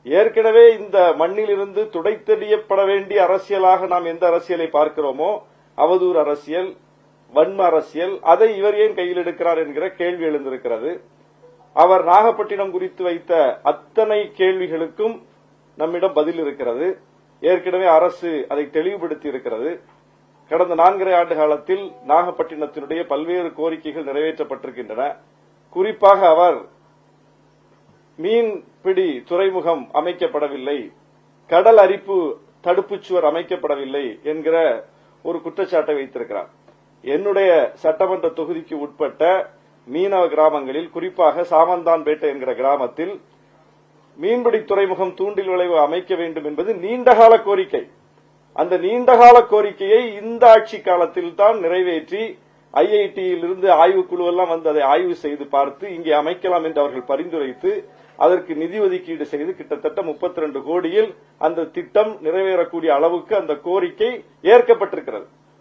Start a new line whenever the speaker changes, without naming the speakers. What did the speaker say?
ஏற்கனவே இந்த மண்ணிலிருந்து துடைத்தெறியப்பட வேண்டிய அரசியலாக நாம் எந்த அரசியலை பார்க்கிறோமோ, அவதூறு அரசியல், வன்ம அரசியல், அதை இவர் ஏன் கையில் எடுக்கிறார் என்கிற கேள்வி எழுந்திருக்கிறது. அவர் நாகப்பட்டினம் குறித்து வைத்த அத்தனை கேள்விகளுக்கும் நம்மிடம் பதில் இருக்கிறது. ஏற்கனவே அரசு அதை தெளிவுபடுத்தி இருக்கிறது. கடந்த 4.5 ஆண்டு காலத்தில் நாகப்பட்டினத்தினுடைய பல்வேறு கோரிக்கைகள் நிறைவேற்றப்பட்டிருக்கின்றன. குறிப்பாக அவர் மீன்பிடி துறைமுகம் அமைக்கப்படவில்லை, கடல் அரிப்பு தடுப்புச்சுவர் அமைக்கப்படவில்லை என்கிற ஒரு குற்றச்சாட்டை வைத்திருக்கிறார். என்னுடைய சட்டமன்ற தொகுதிக்கு உட்பட்ட மீனவ கிராமங்களில், குறிப்பாக சாமந்தான்பேட்டை என்கிற கிராமத்தில் மீன்பிடி துறைமுகம் தூண்டில் விளைவு அமைக்க வேண்டும் என்பது நீண்டகால கோரிக்கை. அந்த நீண்டகால கோரிக்கையை இந்த ஆட்சி காலத்தில் தான் நிறைவேற்றி ஐஐடியில் இருந்து ஆய்வுக்குழு எல்லாம் வந்து அதை ஆய்வு செய்து பார்த்து இங்கே அமைக்கலாம் என்று அவர்கள் பரிந்துரைத்து அதற்கு நிதி ஒதுக்கீடு செய்து கிட்டத்தட்ட 32 கோடியில் அந்த திட்டம் நிறைவேறக்கூடிய அளவுக்கு அந்த கோரிக்கை ஏற்கப்பட்டிருக்கிறது.